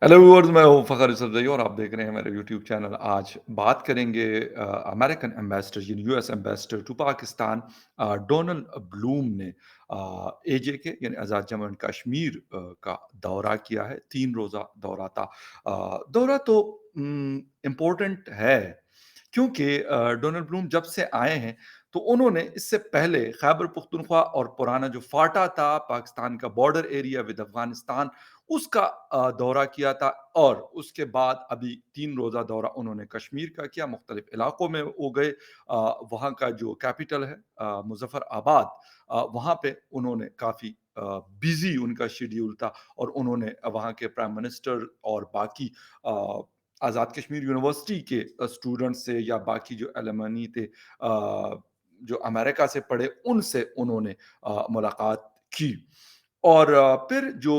Hello viewers, मैं हूँ फ़खर सरदई और आप देख रहे हैं मेरा यूट्यूब चैनल। आज बात करेंगे अमेरिकन एम्बेसडर यानी US ambassador to Pakistan Donald Blome ने एजेके यानी आज़ाद जम्मू एंड कश्मीर का दौरा किया है। 3 रोज़ा दौरा था। दौरा तो इम्पोर्टेंट है क्योंकि डोनाल्ड ब्लूम जब से आए हैं तो उन्होंने इससे पहले खैबर पख्तूनख्वा और पुराना जो फाटा था पाकिस्तान का बॉर्डर एरिया विद अफगानिस्तान उसका दौरा किया था और उसके बाद अभी 3 रोज़ा दौरा उन्होंने कश्मीर का किया, मुख्तलिफ इलाकों में वो गए। वहाँ का जो कैपिटल है मुज़फ़्फ़राबाद, वहाँ पे उन्होंने काफ़ी बिज़ी उनका शेड्यूल था और उन्होंने वहाँ के प्राइम मिनिस्टर और बाकी अ, आज़ाद कश्मीर यूनिवर्सिटी के स्टूडेंट्स से या बाकी जो एलुमनी थे जो अमेरिका से पढ़े, उनसे उन्होंने मुलाकात की। और फिर जो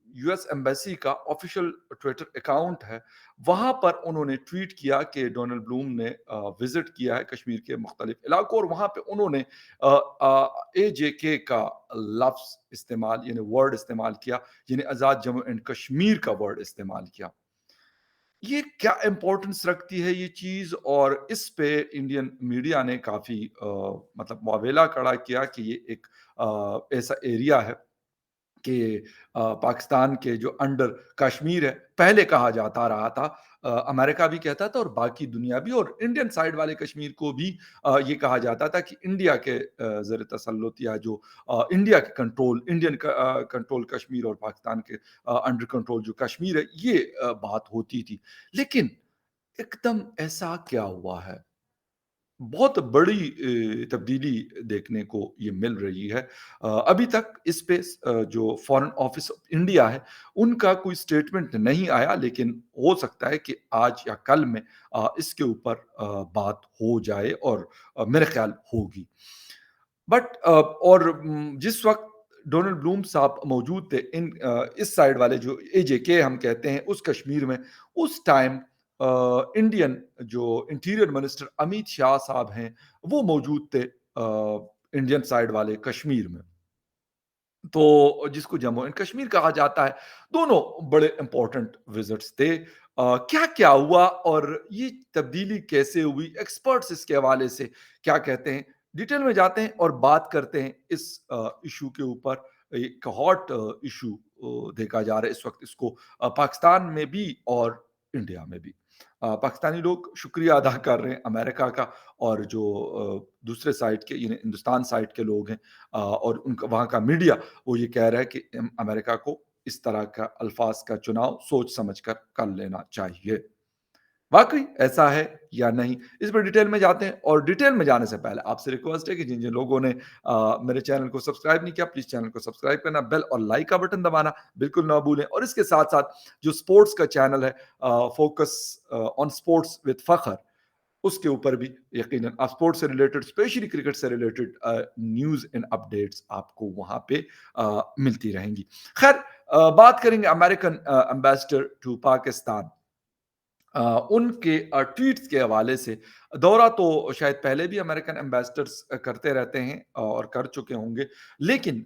यूएस एम्बेसी का ऑफिशियल ट्विटर अकाउंट है, वहाँ पर उन्होंने ट्वीट किया कि डोनाल्ड ब्लूम ने विज़िट किया है कश्मीर के मुख्तलिफ इलाकों और वहाँ पे उन्होंने एजेके का लफ्ज़ इस्तेमाल यानी वर्ड इस्तेमाल किया, यानी आज़ाद जम्मू एंड कश्मीर का वर्ड इस्तेमाल किया। ये क्या इम्पोर्टेंस रखती है ये चीज़ और इस पे इंडियन मीडिया ने काफ़ी मतलब वावेला खड़ा किया कि ये एक ऐसा एरिया है कि पाकिस्तान के जो अंडर कश्मीर है, पहले कहा जाता रहा था। अमेरिका भी कहता था और बाकी दुनिया भी और इंडियन साइड वाले कश्मीर को भी ये कहा जाता था कि इंडिया के ज़र तसल्लुत या जो इंडिया के कंट्रोल इंडियन कंट्रोल कश्मीर और पाकिस्तान के अंडर कंट्रोल जो कश्मीर है, ये बात होती थी। लेकिन एकदम ऐसा क्या हुआ है? बहुत बड़ी तब्दीली देखने को ये मिल रही है। अभी तक इस पे जो फ़ॉरेन ऑफ़िस ऑफ इंडिया है, उनका कोई स्टेटमेंट नहीं आया, लेकिन हो सकता है कि आज या कल में इसके ऊपर बात हो जाए और मेरे ख़्याल होगी। बट और जिस वक़्त डोनाल्ड ब्लूम साहब मौजूद थे इस साइड वाले जो एजेके हम कहते हैं उस कश्मीर में, उस टाइम इंडियन जो इंटीरियर मिनिस्टर अमित शाह साहब हैं, वो मौजूद थे इंडियन साइड वाले कश्मीर में। तो जिसको जम्मू एंड कश्मीर कहा जाता है, दोनों बड़े इम्पोर्टेंट विज़िट्स थे। क्या-क्या हुआ और ये तब्दीली कैसे हुई? एक्सपर्ट्स इसके हवाले से क्या कहते हैं? डिटेल में जाते हैं और बात करते हैं इस इश्यू के ऊपर। एक हॉट इश्यू देखा जा रहा है इस वक़्त इसको पाकिस्तान में भी और इंडिया में भी। पाकिस्तानी लोग शुक्रिया अदा कर रहे हैं अमेरिका का और जो दूसरे साइड के यानी हिंदुस्तान साइड के लोग हैं और उनका वहाँ का मीडिया वो ये कह रहा है कि अमेरिका को इस तरह का अल्फाज का चुनाव सोच समझ कर लेना चाहिए। वाक़ई ऐसा है या नहीं? इस पर डिटेल में जाते हैं और डिटेल में जाने से पहले आपसे रिक्वेस्ट है कि जिन-जिन लोगों ने मेरे चैनल को सब्सक्राइब नहीं किया, प्लीज़ चैनल को सब्सक्राइब करना, बेल और लाइक का बटन दबाना बिल्कुल ना भूलें और इसके साथ-साथ जो स्पोर्ट्स का चैनल है focus on sports with Fakhar, उसके ऊपर भी यकीनन आप स्पोर्ट्स से रिलेटेड स्पेशली क्रिकेट से रिलेटेड न्यूज़ एंड अपडेट्स आपको वहाँ पे मिलती रहेंगी। ख़ैर बात करेंगे अमेरिकन एम्बेसडर टू पाकिस्तान उनके ट्वीट्स के हवाले से। दौरा तो शायद पहले भी अमेरिकन एम्बेसडर्स करते रहते हैं और कर चुके होंगे। लेकिन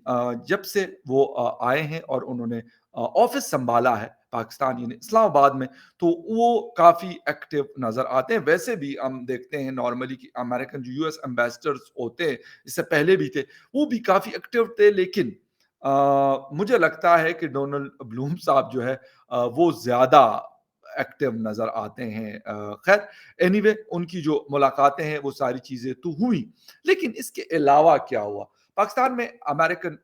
जब से वो आए हैं और उन्होंने ऑफ़िस सँभाला है पाकिस्तान यानी इस्लामाबाद में, तो वो काफ़ी एक्टिव नज़र आते हैं। वैसे भी हम देखते हैं नॉर्मली कि अमेरिकन जो यूएस एम्बेसडर्स होते हैं, इससे पहले भी थे, वो भी काफ़ी एक्टिव थे। लेकिन मुझे लगता है कि डोनाल्ड ब्लूम साहब जो है वो ज़्यादा एक्टिव नज़र आते हैं। ख़ैर एनीवे उनकी जो मुलाकातें हैं वो सारी चीज़ें तो हुई, लेकिन इसके अलावा क्या हुआ? पाकिस्तान में अमेरिकन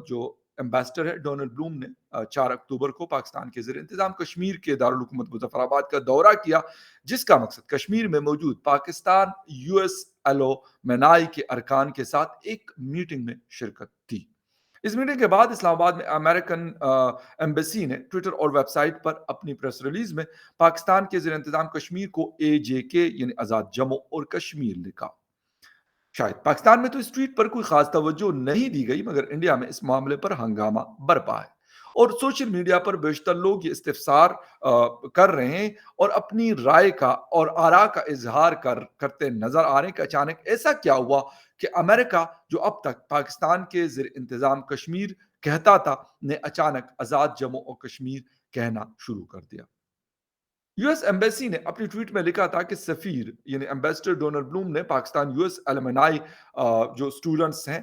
जो एम्बेसडर है डोनाल्ड ब्लूम ने 4 अक्टूबर को पाकिस्तान के ज़ेर-इंतज़ाम कश्मीर के दारुल हुकूमत मुज़फ़्फ़राबाद का दौरा किया, जिसका मकसद कश्मीर में मौजूद पाकिस्तान यूएस एलओमनाई के अरकान के साथ एक मीटिंग में शिरकत थी। इस मीटिंग के बाद इस्लामाबाद में अमेरिकन एम्बेसी ने ट्विटर और वेबसाइट पर अपनी प्रेस रिलीज में पाकिस्तान के ज़ेर इंतज़ाम कश्मीर को एजेके यानी आज़ाद जम्मू और कश्मीर लिखा। शायद पाकिस्तान में तो इस ट्वीट पर कोई खास तवज्जो नहीं दी गई, मगर इंडिया में इस मामले पर हंगामा बरपा है और सोशल मीडिया पर बेशतर लोग ये इस्तिफसार कर रहे हैं और अपनी राय का और आरा का इजहार करते नजर आ रहे हैं कि अचानक ऐसा क्या हुआ कि अमेरिका जो अब तक पाकिस्तान के ज़ेर इंतज़ाम कश्मीर कहता था, ने अचानक आज़ाद जम्मू और कश्मीर कहना शुरू कर दिया। यूएस एम्बेसी ने अपनी ट्वीट में लिखा था कि सफीर यानी एम्बेसडर डोनाल्ड ब्लूम ने पाकिस्तान यूएस एलमनाई जो स्टूडेंट्स हैं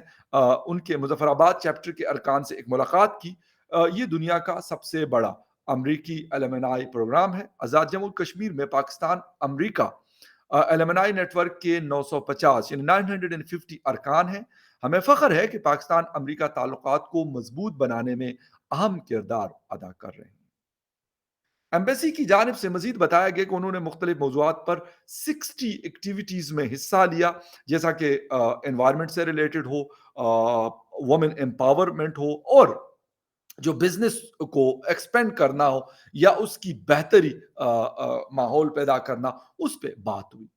उनके मुजफ्फराबाद चैप्टर के अरकान से एक मुलाकात की। ये दुनिया का सबसे बड़ा अमरीकी एलमनाई प्रोग्राम है। आज़ाद जम्मू कश्मीर में पाकिस्तान अमरीका एलमनाई नेटवर्क के 950 यानी 950 अरकान हैं। हमें फ़ख्र है कि पाकिस्तान अमरीका ताल्लुकात को मजबूत बनाने में अहम किरदार अदा कर रहे हैं। एम्बेसी की जानिब से मजीद बताया गया कि उन्होंने मुख्तलिफ मौज़ूआत पर 60 एक्टिविटीज़ में हिस्सा लिया, जैसा कि एनवायरनमेंट से रिलेटेड हो, वुमेन एम्पावरमेंट हो और जो बिजनेस को एक्सपेंड करना हो या उसकी बेहतरी माहौल पैदा करना, उस पे बात हुई।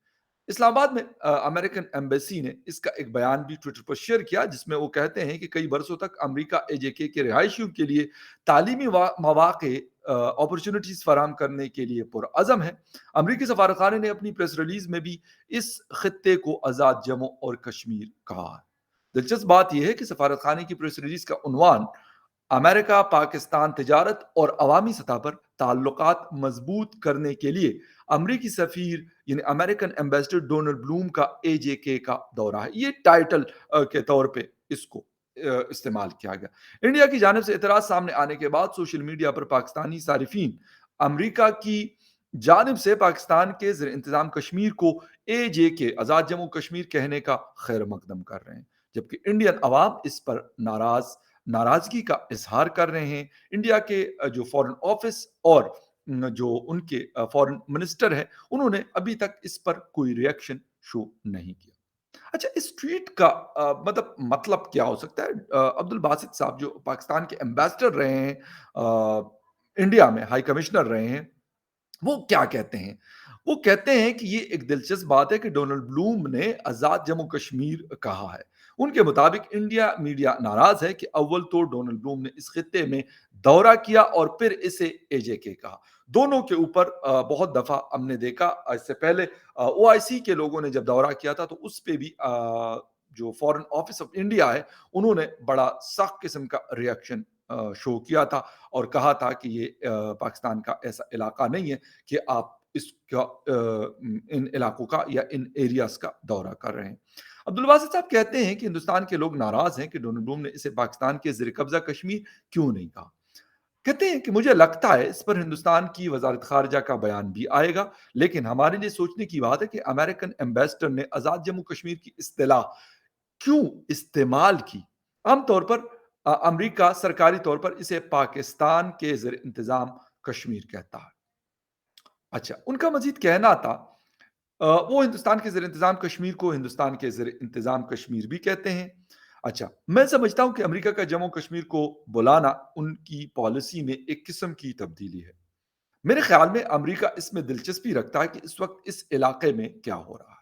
इस्लामाबाद में अमेरिकन एम्बेसी ने इसका एक बयान भी ट्विटर पर शेयर किया, जिसमें वो कहते हैं कि कई बरसों तक अमेरिका एजेके के रिहायशियों के लिए तालीमी मौाक़े अपॉर्चुनिटीज़ फराहम करने के लिए पुरअज़म है। अमरीकी सफारतखाने ने अपनी प्रेस रिलीज में भी इस खत्ते को आज़ाद जम्मू और कश्मीर कहा है। दिलचस्प बात यह है कि सफारतखाने की प्रेस रिलीज का उन्वान अमेरिका पाकिस्तान तिजारत और अवामी सतह पर ताल्लुकात मजबूत करने के लिए अमरीकी सफीर यानी अमेरिकन एम्बेसडर डोनाल्ड ब्लूम का एजेके का दौरा है। ये टाइटल के तौर पे इसको इस्तेमाल किया गया। इंडिया की जानिब से इतराज सामने आने के बाद सोशल मीडिया पर पाकिस्तानी सारिफीन अमरीका की जानिब से पाकिस्तान के ज़ेर इंतज़ाम कश्मीर को एजेके आज़ाद जम्मू कश्मीर कहने का खैर मकदम कर रहे हैं, जबकि इंडियन अवाम इस पर नाराजगी का इजहार कर रहे हैं। इंडिया के जो फॉरेन ऑफिस और जो उनके फॉरेन मिनिस्टर हैं, उन्होंने अभी तक इस पर कोई रिएक्शन शो नहीं किया। अच्छा, इस ट्वीट का मतलब क्या हो सकता है? अब्दुल बासित साहब जो पाकिस्तान के एम्बेसडर रहे हैं, इंडिया में हाई कमिश्नर रहे हैं, वो क्या कहते हैं? वो कहते हैं कि ये एक दिलचस्प बात है कि डोनाल्ड ब्लूम ने आज़ाद जम्मू कश्मीर कहा है। उनके मुताबिक इंडिया मीडिया नाराज़ है कि अव्वल तो डोनाल्ड ब्लूम ने इस खित्ते में दौरा किया और फिर इसे एजेके कहा। दोनों के ऊपर बहुत दफ़ा हमने देखा, इससे पहले ओआईसी के लोगों ने जब दौरा किया था तो उस पे भी जो फॉरेन ऑफिस ऑफ इंडिया है, उन्होंने बड़ा सख्त किस्म का रिएक्शन शो किया था और कहा था कि ये पाकिस्तान का ऐसा इलाका नहीं है कि आप इसका इन इलाकों का या इन एरियाज़ का दौरा कर रहे हैं। अब्दुल बासित साहब कहते हैं कि हिंदुस्तान के लोग नाराज़ हैं कि डोनाल्ड ब्लूम ने इसे पाकिस्तान के ज़ेर कब्ज़ा कश्मीर क्यों नहीं कहा। कहते हैं कि मुझे लगता है इस पर हिंदुस्तान की वज़ारत ख़ारिजा का बयान भी आएगा, लेकिन हमारे लिए सोचने की बात है कि अमेरिकन एम्बेसडर ने आज़ाद जम्मू कश्मीर की इस्तिलाह क्यों इस्तेमाल की। आम तौर पर अमरीका सरकारी तौर पर इसे पाकिस्तान के ज़ेर इंतज़ाम कश्मीर कहता है। अच्छा, उनका मज़ीद कहना था वो हिंदुस्तान के ज़ेर इंतज़ाम कश्मीर को हिंदुस्तान के ज़ेर इंतज़ाम कश्मीर भी कहते हैं। अच्छा, मैं समझता हूँ कि अमेरिका का जम्मू कश्मीर को बुलाना उनकी पॉलिसी में एक किस्म की तब्दीली है। मेरे ख़्याल में अमेरिका इसमें दिलचस्पी रखता है कि इस वक़्त इस इलाके में क्या हो रहा है।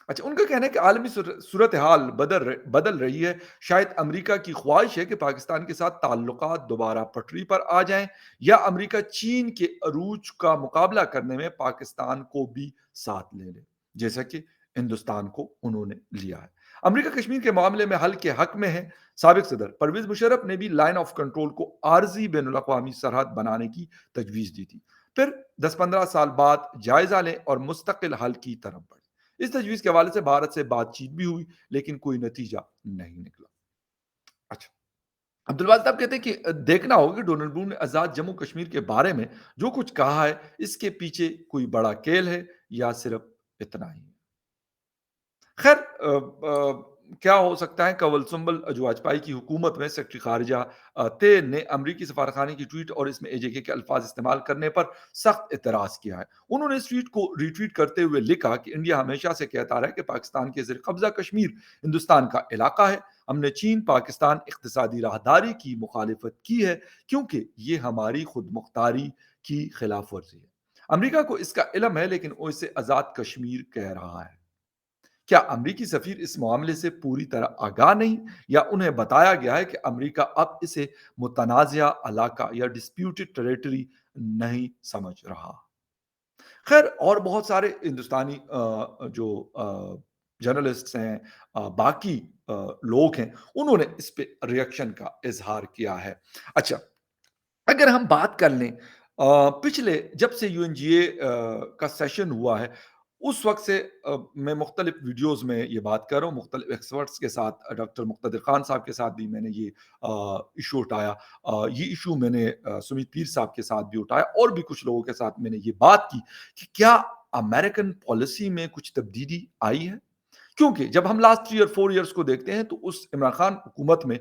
अच्छा, उनका कहना है कि आलमी सूरत हाल बदल रही है। शायद अमेरिका की ख्वाहिश है कि पाकिस्तान के साथ ताल्लुकात दोबारा पटरी पर आ जाएं या अमेरिका चीन के अरूज का मुकाबला करने में पाकिस्तान को भी साथ ले ले, जैसा कि हिंदुस्तान को उन्होंने लिया है। अमेरिका कश्मीर के मामले में हल के हक में है। साबिक सदर परवेज मुशर्रफ ने भी लाइन ऑफ कंट्रोल को आर्जी बैनुल अक़वामी सरहद बनाने की तजवीज़ दी थी। फिर 10-15 साल बाद जायजा लें और मुस्तकिल हल की तरफ बढ़ें। इस तजवीज़ के हवाले से भारत से बातचीत भी हुई, लेकिन कोई नतीजा नहीं निकला। अच्छा, अब्दुल बासित साहब कहते हैं कि देखना होगा कि डोनाल्ड ब्लूम ने आज़ाद जम्मू कश्मीर के बारे में जो कुछ कहा है, इसके पीछे कोई बड़ा खेल है या सिर्फ इतना ही है। खैर क्या हो सकता है? कंवल सुम्बल जो वाजपेयी की हुकूमत में सेक्रेटरी खारिजा थे ने अमरीकी सफारतखाने की ट्वीट और इसमें एजेके के अल्फाज इस्तेमाल करने पर सख्त एतराज़ किया है। उन्होंने इस ट्वीट को रीट्वीट करते हुए लिखा कि इंडिया हमेशा से कहता रहा है कि पाकिस्तान के ज़ेर कब्ज़ा कश्मीर हिंदुस्तान का इलाका है। हमने चीन पाकिस्तान इक़्तिसादी राहदारी की मुखालिफत की है, क्योंकि ये हमारी खुद मुख्तारी की खिलाफ वर्जी है। अमरीका को इसका इल्म है, लेकिन वो इसे आज़ाद कश्मीर कह रहा है। क्या अमरीकी सफीर इस मामले से पूरी तरह आगाह नहीं, या उन्हें बताया गया है कि अमरीका अब इसे मुतनाज़िया इलाका या डिस्प्यूटेड टेरिटरी नहीं समझ रहा? खैर, और बहुत सारे हिंदुस्तानी जो जर्नलिस्ट्स हैं, बाकी लोग हैं, उन्होंने इस पे रिएक्शन का इज़हार किया है। अच्छा, अगर हम बात कर लें पिछले जब से यूएनजीए का सेशन हुआ है, उस वक़्त से मैं मुख्तलिफ़ वीडियोज़ में ये बात कर रहा हूँ, मुख्तलिफ़ एक्सपर्ट्स के साथ डॉक्टर मुक़्तदिर ख़ान साहब के साथ भी मैंने ये इश्यू उठाया। ये इश्यू मैंने सुमीत पीर साहब के साथ भी उठाया और भी कुछ लोगों के साथ मैंने ये बात की कि क्या अमेरिकन पॉलिसी में कुछ तब्दीली आई है? क्योंकि जब हम लास्ट 3 और 4 इयर्स को देखते हैं तो उस इमरान खान हुकूमत में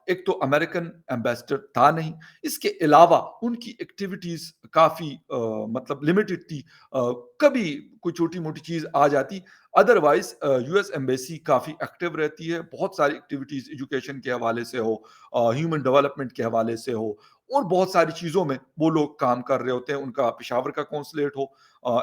एक तो अमेरिकन एम्बेसडर था नहीं, इसके अलावा उनकी एक्टिविटीज़ काफ़ी मतलब लिमिटेड थी। कभी कोई छोटी-मोटी चीज़ आ जाती, अदरवाइज़ यूएस एम्बेसी काफ़ी एक्टिव रहती है, बहुत सारी एक्टिविटीज़ एजुकेशन के हवाले से हो, ह्यूमन डेवलपमेंट के हवाले से हो और बहुत सारी चीज़ों में वो लोग काम कर रहे होते हैं। उनका पेशावर का कौंसलेट हो,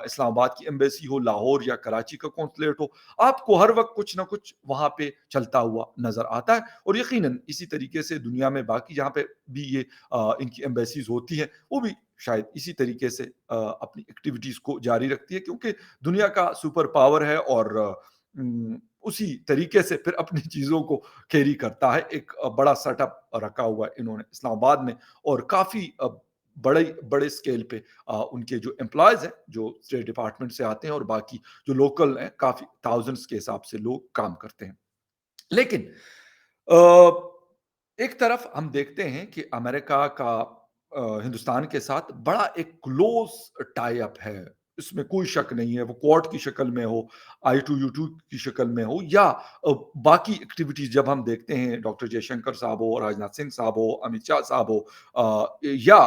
इस्लामाबाद की एम्बेसी हो, लाहौर या कराची का कौंसलेट हो, आपको हर वक़्त कुछ ना कुछ वहाँ पे चलता हुआ नज़र आता है और यकीनन इसी तरीके से दुनिया में बाकी जहाँ पे भी ये इनकी एम्बेसीज़ होती हैं, वो भी शायद इसी तरीके से अपनी एक्टिविटीज़ को जारी रखती है क्योंकि दुनिया का सुपर पावर है और उसी तरीके से फिर अपनी चीज़ों को कैरी करता है। एक बड़ा सेटअप रखा हुआ है इन्होंने इस्लामाबाद में और काफ़ी बड़े बड़े स्केल पे उनके जो एम्प्लॉइज़ हैं, जो स्टेट डिपार्टमेंट से आते हैं और बाकी जो लोकल हैं, काफ़ी थाउज़ेंड्स के हिसाब से लोग काम करते हैं। लेकिन अ, एक तरफ हम देखते हैं कि अमेरिका का हिंदुस्तान के साथ बड़ा एक क्लोज़ टाई अप है। इसमें कोई शक नहीं है, वो क्वाड की शक्ल में हो, I2U2 की शक्ल में हो या बाकी एक्टिविटीज़ जब हम देखते हैं डॉक्टर जयशंकर साहब हो, राजनाथ सिंह साहब हो, अमित शाह साहब हो या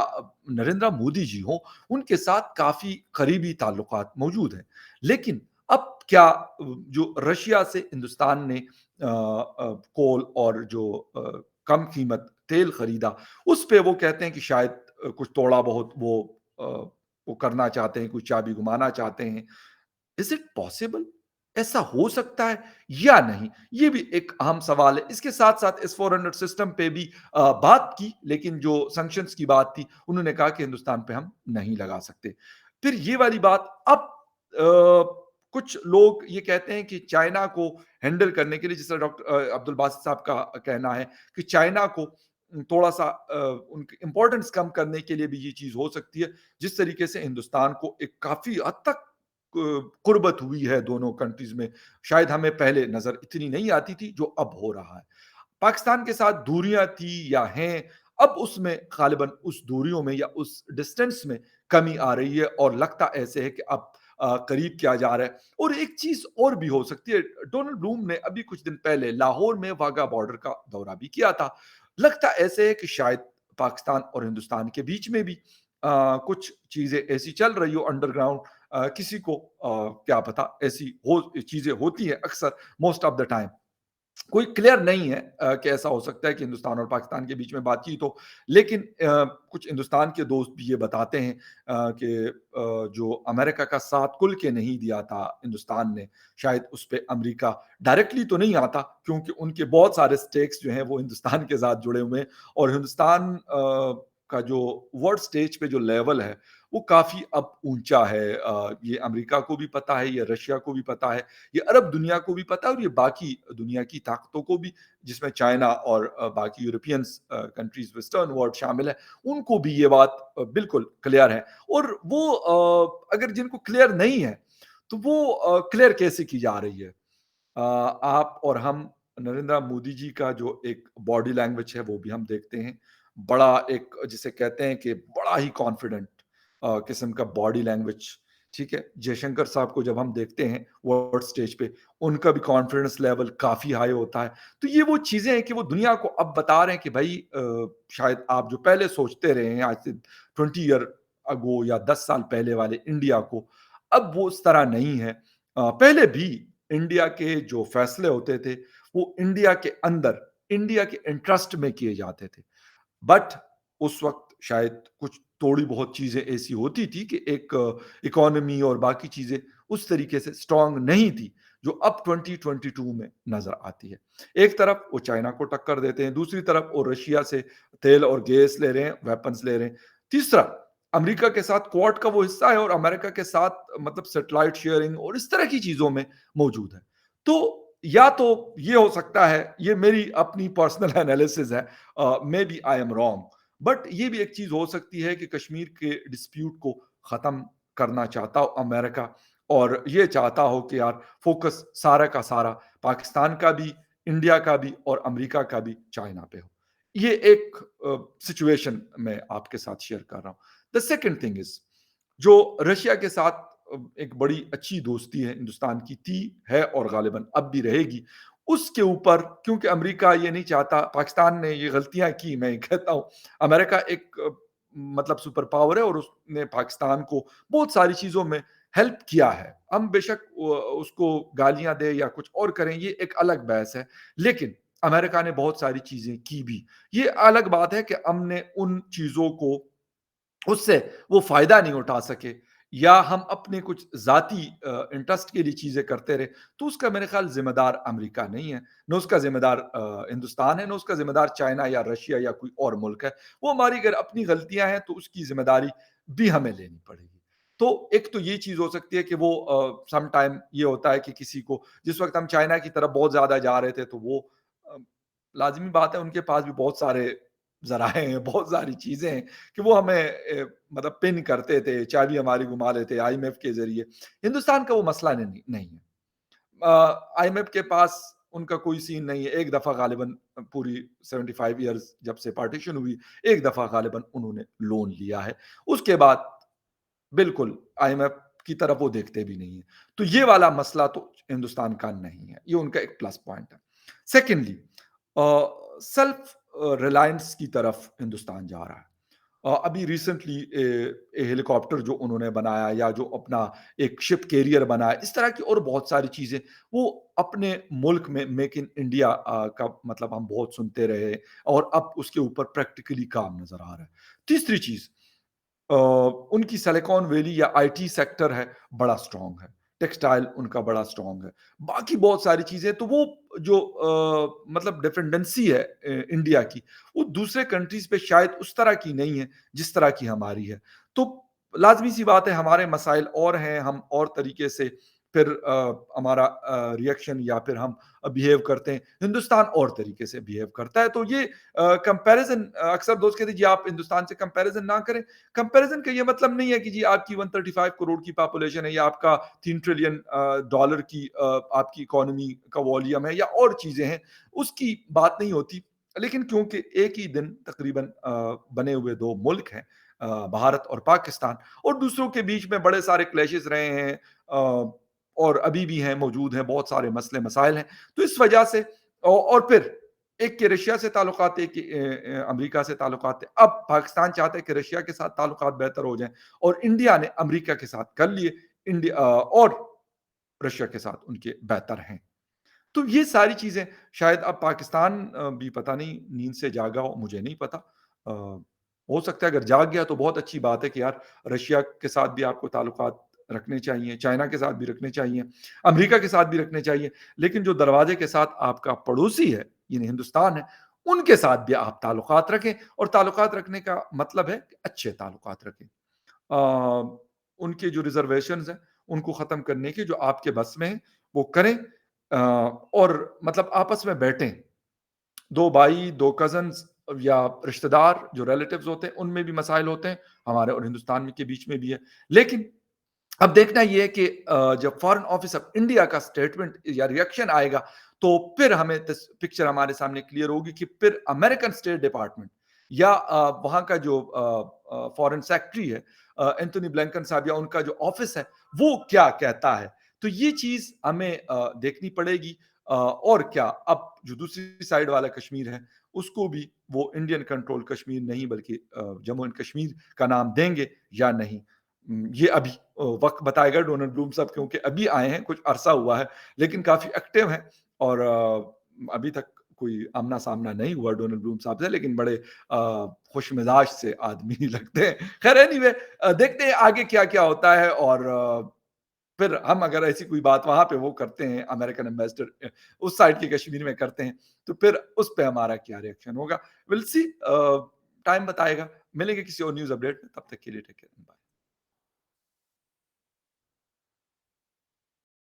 नरेंद्र मोदी जी हों, उनके साथ काफ़ी करीबी ताल्लुकात मौजूद हैं। लेकिन अब क्या जो रशिया से हिंदुस्तान ने कोल और जो कम कीमत तेल खरीदा, उस पे वो कहते हैं कि शायद कुछ थोड़ा बहुत अ, वो करना चाहते हैं, कुछ चाबी घुमाना चाहते हैं। Is it possible? ऐसा हो सकता है या नहीं? ये भी एक अहम सवाल है। इसके साथ-साथ एस-400 सिस्टम पे भी बात की, लेकिन जो सैंक्शंस की बात थी, उन्होंने कहा कि हिंदुस्तान पे हम नहीं लगा सकते। फिर ये वाली बात अब कुछ लोग ये कहते हैं कि चाइना को हैंडल करने के लिए जिस तरह डॉक्टर अब्दुल बासित साहब का कहना है कि चाइना को थोड़ा-सा उनकी इम्पोर्टेंस कम करने के लिए भी ये चीज़ हो सकती है। जिस तरीके से हिंदुस्तान को एक काफ़ी हद तक कुर्बत हुई है दोनों कंट्रीज़ में, शायद हमें पहले नज़र इतनी नहीं आती थी जो अब हो रहा है। पाकिस्तान के साथ दूरियाँ थी या हैं, अब उसमें ग़ालिबन उस दूरियों में या उस डिस्टेंस में कमी आ रही है और लगता ऐसे है कि अब करीब किया जा रहा है। और एक चीज़ और भी हो सकती है, डोनाल्ड ब्लूम ने अभी कुछ दिन पहले लाहौर में वाघा बॉर्डर का दौरा भी किया था। लगता ऐसे है कि शायद पाकिस्तान और हिंदुस्तान के बीच में भी कुछ चीज़ें ऐसी चल रही हो अंडरग्राउंड, किसी को क्या पता ऐसी हो चीज़ें होती हैं अक्सर मोस्ट ऑफ द टाइम। कोई क्लियर नहीं है कि ऐसा हो सकता है कि हिंदुस्तान और पाकिस्तान के बीच में बातचीत हो। लेकिन कुछ हिंदुस्तान के दोस्त भी ये बताते हैं कि जो अमेरिका का साथ खुल के नहीं दिया था हिंदुस्तान ने, शायद उस पे अमेरिका डायरेक्टली तो नहीं आता क्योंकि उनके बहुत सारे स्टेक्स जो हैं वो हिंदुस्तान के साथ जुड़े हुए हैं और हिंदुस्तान का जो वर्ल्ड स्टेज पे जो लेवल है, वो काफ़ी अब ऊँचा है। ये अमेरिका को भी पता है, ये रशिया को भी पता है, ये अरब दुनिया को भी पता है और ये बाकी दुनिया की ताकतों को भी जिसमें चाइना और बाकी यूरोपियंस कंट्रीज़ वेस्टर्न वर्ल्ड शामिल है, उनको भी ये बात बिल्कुल क्लियर है और वो अगर जिनको क्लियर नहीं है, तो वो क्लियर कैसे की जा रही है? आप और हम नरेंद्र मोदी जी का जो एक बॉडी लैंग्वेज है, वो भी हम देखते हैं। बड़ा एक जिसे कहते हैं कि बड़ा ही कॉन्फिडेंट किस्म का बॉडी लैंग्वेज, ठीक है? जयशंकर साहब को जब हम देखते हैं वर्ल्ड स्टेज पे, उनका भी कॉन्फिडेंस लेवल काफ़ी हाई होता है। तो ये वो चीज़ें हैं कि वो दुनिया को अब बता रहे हैं कि भई शायद आप जो पहले सोचते रहे हैं आज से 20 ईयर अगो या 10 साल पहले वाले इंडिया को, अब वो उस तरह नहीं है। पहले भी इंडिया के जो फैसले होते थे, वो इंडिया के अंदर, इंडिया के इंटरेस्ट में किए जाते थे। बट उस वक़्त शायद कुछ थोड़ी बहुत चीज़ें ऐसी होती थी कि एक इकोनॉमी और बाकी चीज़ें उस तरीके से स्ट्रॉन्ग नहीं थी, जो अब 2022 में नज़र आती है। एक तरफ वो चाइना को टक्कर देते हैं, दूसरी तरफ वो रशिया से तेल और गैस ले रहे हैं, वेपन्स ले रहे हैं। तीसरा, अमेरिका के साथ क्वाड का वो हिस्सा है और अमेरिका के साथ मतलब सैटेलाइट शेयरिंग और इस तरह की चीज़ों में मौजूद है। तो या तो ये हो सकता है, ये मेरी अपनी पर्सनल एनालिसिस है, maybe I am wrong, but یہ بھی ایک چیز ہو سکتی ہے کہ کشمیر کے ڈسپیوٹ کو ختم کرنا چاہتا ہو امریکہ، اور یہ چاہتا ہو کہ یار فوکس سارا کا سارا پاکستان کا بھی، انڈیا کا بھی اور امریکہ کا بھی چائنا پہ ہو۔ یہ ایک سچویشن میں آپ کے ساتھ شیئر کر رہا ہوں۔ دا سیکنڈ تھنگ از، جو رشیا کے ساتھ ایک بڑی اچھی دوستی ہے ہندوستان کی، تھی ہے اور غالباً اب بھی رہے گی، اس کے اوپر کیونکہ امریکہ یہ نہیں چاہتا، پاکستان نے یہ غلطیاں کی، میں کہتا ہوں امریکہ ایک مطلب سپر پاور ہے اور اس نے پاکستان کو بہت ساری چیزوں میں ہیلپ کیا ہے۔ ہم بے شک اس کو گالیاں دیں یا کچھ اور کریں، یہ ایک الگ بحث ہے، لیکن امریکہ نے بہت ساری چیزیں کی بھی۔ یہ الگ بات ہے کہ ہم نے ان چیزوں کو، اس سے وہ فائدہ نہیں اٹھا سکے، یا ہم اپنے کچھ ذاتی انٹرسٹ کے لیے چیزیں کرتے رہے، تو اس کا میرے خیال ذمہ دار امریکہ نہیں ہے، نہ اس کا ذمہ دار ہندوستان ہے، نہ اس کا ذمہ دار چائنا یا رشیا یا کوئی اور ملک ہے۔ وہ ہماری اگر اپنی غلطیاں ہیں تو اس کی ذمہ داری بھی ہمیں لینی پڑے گی۔ تو ایک تو یہ چیز ہو سکتی ہے کہ وہ سم ٹائم یہ ہوتا ہے کہ کسی کو، جس وقت ہم چائنا کی طرف بہت زیادہ جا رہے تھے تو وہ لازمی بات ہے ان کے پاس بھی بہت سارے ذرائع ہیں، بہت ساری چیزیں ہیں کہ وہ ہمیں مطلب پن کرتے تھے، چابی ہماری گھما لیتے آئی ایم ایف کے ذریعے۔ ہندوستان کا وہ مسئلہ نہیں ہے۔ آئی ایم ایف کے پاس ان کا کوئی سین نہیں ہے۔ ایک دفعہ غالباً پوری 75 ایئرز جب سے پارٹیشن ہوئی، ایک دفعہ غالباً انہوں نے لون لیا ہے، اس کے بعد بالکل آئی ایم ایف کی طرف وہ دیکھتے بھی نہیں ہیں۔ تو یہ والا مسئلہ تو ہندوستان کا نہیں ہے، یہ ان کا ایک پلس پوائنٹ ہے۔ سیکنڈلی، سیلف ریلائنس کی طرف ہندوستان جا رہا ہے۔ ابھی ریسنٹلی ہیلی کاپٹر جو انہوں نے بنایا، یا جو اپنا ایک شپ کیریئر بنایا، اس طرح کی اور بہت ساری چیزیں وہ اپنے ملک میں میک ان انڈیا کا مطلب ہم بہت سنتے رہے، اور اب اس کے اوپر پریکٹیکلی کام نظر آ رہا ہے۔ تیسری چیز، ان کی سلیکون ویلی یا آئی ٹی سیکٹر ہے، بڑا اسٹرانگ ہے، ٹیکسٹائل ان کا بڑا اسٹرانگ ہے، باقی بہت ساری چیزیں، تو وہ جو مطلب ڈیپینڈنسی ہے انڈیا کی، وہ دوسرے کنٹریز پہ شاید اس طرح کی نہیں ہے جس طرح کی ہماری ہے۔ تو لازمی سی بات ہے ہمارے مسائل اور ہیں، ہم اور طریقے سے پھر ہمارا ریئیکشن یا پھر ہم بہیو کرتے ہیں، ہندوستان اور طریقے سے بہیو کرتا ہے۔ تو یہ کمپیریزن، اکثر دوست کہتے ہیں جی آپ ہندوستان سے کمپیریزن نہ کریں۔ کمپیریزن کا یہ مطلب نہیں ہے کہ جی آپ کی 135 کروڑ کی پاپولیشن ہے، یا آپ کا 3 ٹریلین ڈالر کی آپ کی اکانومی کا والیوم ہے، یا اور چیزیں ہیں، اس کی بات نہیں ہوتی۔ لیکن کیونکہ ایک ہی دن تقریباً بنے ہوئے دو ملک ہیں، بھارت اور پاکستان، اور دوسروں کے بیچ میں بڑے سارے کلیشز رہے ہیں، اور ابھی بھی ہیں، موجود ہیں، بہت سارے مسئلے مسائل ہیں، تو اس وجہ سے اور پھر ایک کے رشیا سے تعلقات، ایک امریکہ سے تعلقات، اب پاکستان چاہتا ہے کہ رشیا کے ساتھ تعلقات بہتر ہو جائیں، اور انڈیا نے امریکہ کے ساتھ کر لیے، انڈیا اور رشیا کے ساتھ ان کے بہتر ہیں۔ تو یہ ساری چیزیں شاید اب پاکستان بھی پتہ نہیں نیند سے جاگا ہو، مجھے نہیں پتا، ہو سکتا ہے اگر جاگ گیا تو بہت اچھی بات ہے کہ یار رشیا کے ساتھ بھی آپ کو تعلقات رکھنے چاہیے، چائنا کے ساتھ بھی رکھنے چاہیے، امریکہ کے ساتھ بھی رکھنے چاہیے، لیکن جو دروازے کے ساتھ آپ کا پڑوسی ہے یعنی ہندوستان ہے، ان کے ساتھ بھی آپ تعلقات رکھیں، اور تعلقات رکھنے کا مطلب ہے کہ اچھے تعلقات رکھیں۔ ان کے جو ریزرویشنز ہیں ان کو ختم کرنے کے جو آپ کے بس میں ہیں وہ کریں، اور مطلب آپس میں بیٹھیں، دو بھائی، دو کزنز یا رشتہ دار جو ریلیٹیوز ہوتے ہیں ان میں بھی مسائل ہوتے ہیں، ہمارے اور ہندوستان کے بیچ میں بھی ہے، لیکن اب دیکھنا یہ ہے کہ جب فارن آفس آف انڈیا کا سٹیٹمنٹ یا ریئیکشن آئے گا تو پھر ہمیں پکچر ہمارے سامنے کلیئر ہوگی کہ پھر امریکن اسٹیٹ ڈپارٹمنٹ یا وہاں کا جو فارن سیکٹری ہے اینتھونی بلنکن صاحب، یا ان کا جو آفس ہے وہ کیا کہتا ہے۔ تو یہ چیز ہمیں دیکھنی پڑے گی، اور کیا اب جو دوسری سائڈ والا کشمیر ہے اس کو بھی وہ انڈین کنٹرول کشمیر نہیں بلکہ جموں اینڈ کشمیر کا نام دیں گے یا نہیں، یہ ابھی وقت بتائے گا۔ ڈونلڈ بلوم صاحب کیونکہ ابھی آئے ہیں، کچھ عرصہ ہوا ہے، لیکن کافی ایکٹیو ہیں، اور ابھی تک کوئی آمنا سامنا نہیں ہوا ڈونلڈ بلوم صاحب سے، لیکن بڑے خوش مزاج سے آدمی لگتے ہیں۔ خیر اینی وے، دیکھتے ہیں آگے کیا کیا ہوتا ہے، اور پھر ہم اگر ایسی کوئی بات وہاں پہ وہ کرتے ہیں، امریکن ایمبیسڈر اس سائڈ کے کشمیر میں کرتے ہیں، تو پھر اس پہ ہمارا کیا ریئیکشن ہوگا، ول سی، ٹائم بتائے گا۔ ملیں گے کسی اور نیوز اپڈیٹ میں، تب تک کے لیے ٹیک کیئر، بائے۔